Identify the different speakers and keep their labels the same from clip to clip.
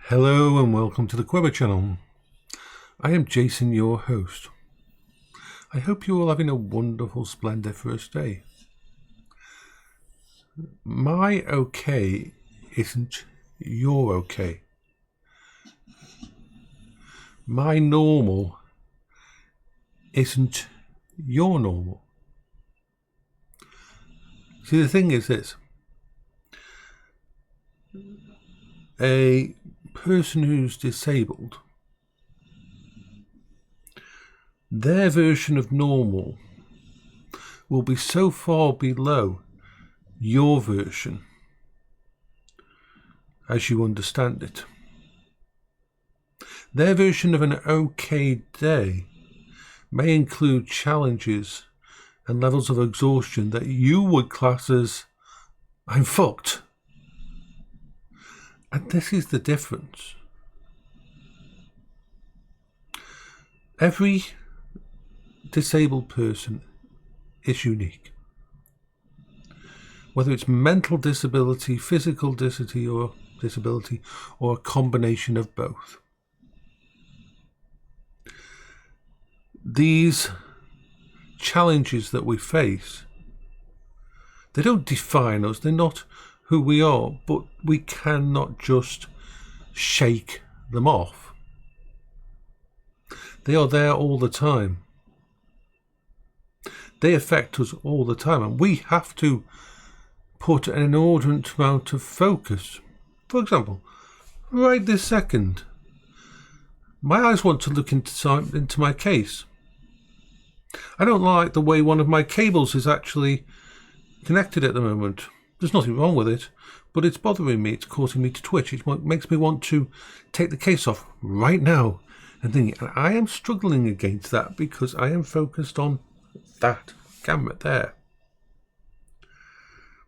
Speaker 1: Hello and welcome to the Quibber channel. I am Jason, your host. I hope you're all having a wonderful, splendid first day. My okay isn't your okay. My normal isn't your normal. See, the thing is this. A person who's disabled, their version of normal will be so far below your version as you understand it. Their version of an okay day may include challenges and levels of exhaustion that you would class as I'm fucked. And this is the difference. Every disabled person is unique. Whether it's mental disability, physical disability, or a combination of both. These challenges that we face, they don't define us, they're not who we are, but we cannot just shake them off. They are there all the time. They affect us all the time, and we have to put an inordinate amount of focus. For example, right this second, my eyes want to look into my case. I don't like the way one of my cables is actually connected at the moment. There's nothing wrong with it, but it's bothering me. It's causing me to twitch. It makes me want to take the case off right now and think. And I am struggling against that because I am focused on that camera there.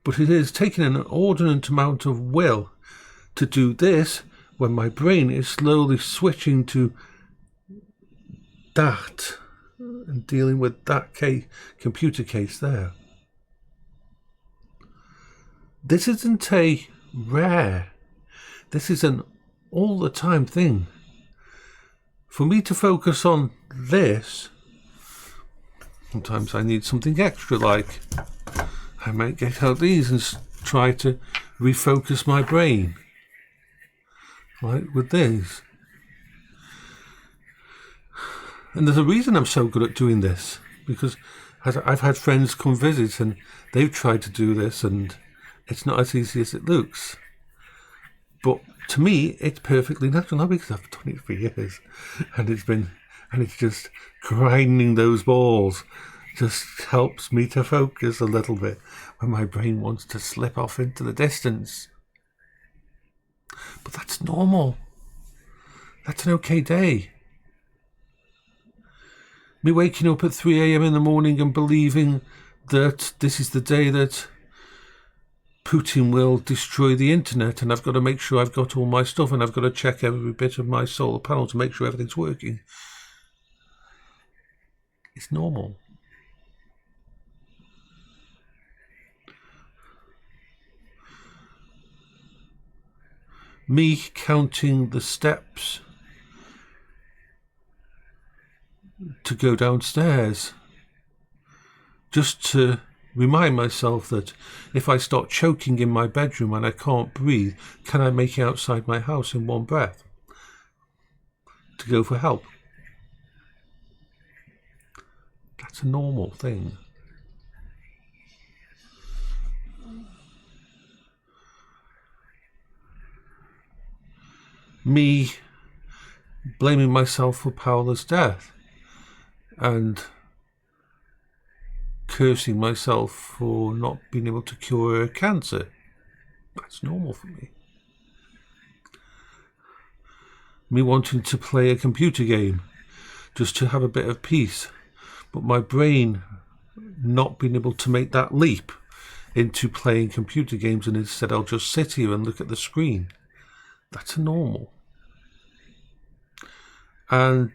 Speaker 1: But it is taking an inordinate amount of will to do this when my brain is slowly switching to that and dealing with that computer case there. This isn't a rare, this is an all the time thing. For me to focus on this, sometimes I need something extra, like I might get out these and try to refocus my brain, like with these. And there's a reason I'm so good at doing this, because I've had friends come visit and they've tried to do this and it's not as easy as it looks. But to me, it's perfectly natural now because I've done it for years. And it's just grinding those balls just helps me to focus a little bit when my brain wants to slip off into the distance. But that's normal. That's an okay day. Me waking up at 3 a.m. in the morning and believing that this is the day that Putin will destroy the internet and I've got to make sure I've got all my stuff and I've got to check every bit of my solar panel to make sure everything's working. It's normal. Me counting the steps to go downstairs just to remind myself that if I start choking in my bedroom and I can't breathe, can I make it outside my house in one breath to go for help? That's a normal thing. Me blaming myself for Paola's death and cursing myself for not being able to cure her cancer. That's normal for me. Me wanting to play a computer game just to have a bit of peace, but my brain not being able to make that leap into playing computer games and instead I'll just sit here and look at the screen. That's normal. And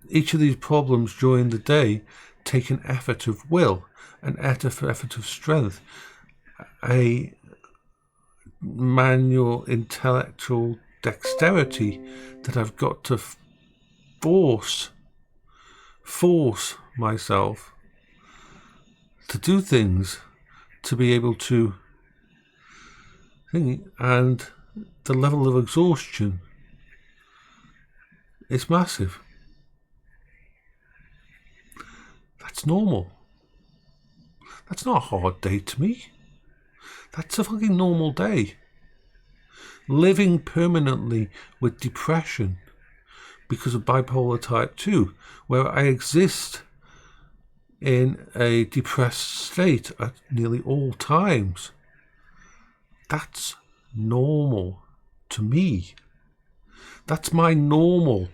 Speaker 1: each of these problems during the day take an effort of will, an effort of strength, a manual, intellectual dexterity that I've got to force myself to do things, to be able to think, and the level of exhaustion is massive. That's normal. That's not a hard day to me. That's a fucking normal day. Living permanently with depression because of bipolar type 2, where I exist in a depressed state at nearly all times. That's normal to me. That's my normal.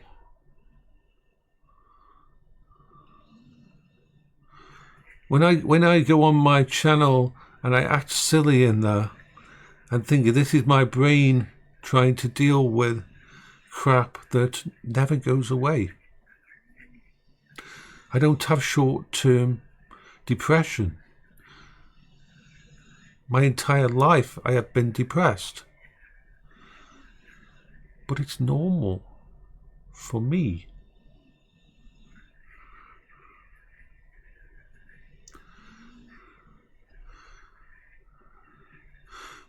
Speaker 1: When I go on my channel and I act silly in there and think this is my brain trying to deal with crap that never goes away. I don't have short-term depression. My entire life I have been depressed. But it's normal for me.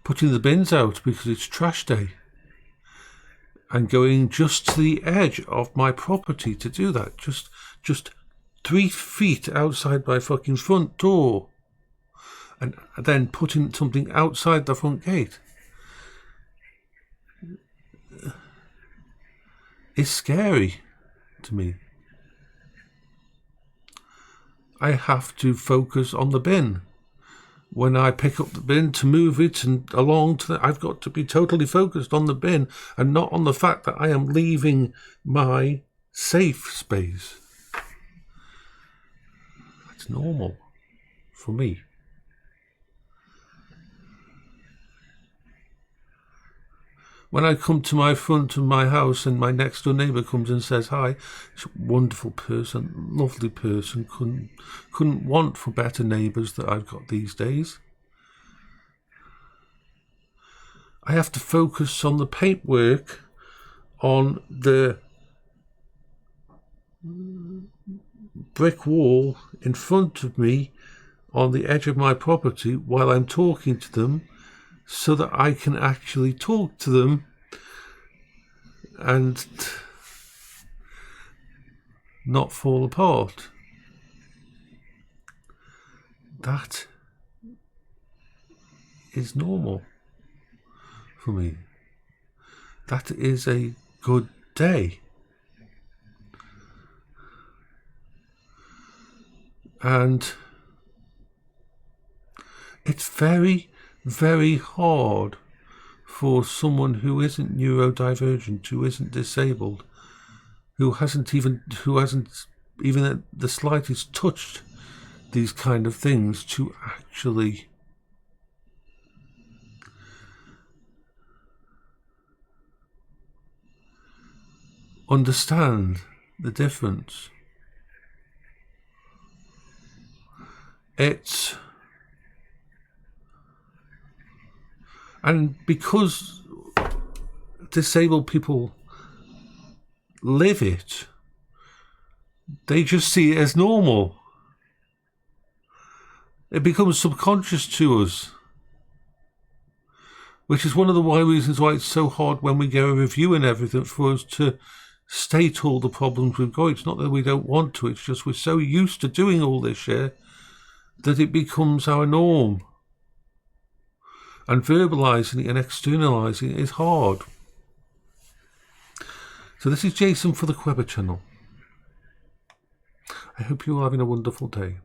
Speaker 1: Putting the bins out because it's trash day, and going just to the edge of my property to do that, just 3 feet outside my fucking front door, and then putting something outside the front gate is scary to me. I have to focus on the bin. When I pick up the bin to move it and along to I've got to be totally focused on the bin and not on the fact that I am leaving my safe space. That's normal for me. When I come to my front of my house and my next door neighbour comes and says hi, it's a wonderful person, lovely person, couldn't want for better neighbours that I've got these days. I have to focus on the paintwork on the brick wall in front of me on the edge of my property while I'm talking to them, so that I can actually talk to them and not fall apart. That is normal for me. That is a good day. And it's very, very hard for someone who isn't neurodivergent, who isn't disabled, who hasn't even the slightest touched these kind of things, to actually understand the difference. And because disabled people live it, they just see it as normal. It becomes subconscious to us, which is one of the reasons why it's so hard when we get a review and everything for us to state all the problems we've got. It's not that we don't want to, it's just we're so used to doing all this shit that it becomes our norm. And verbalising it and externalising it is hard. So this is Jason for the Queber channel. I hope you're having a wonderful day.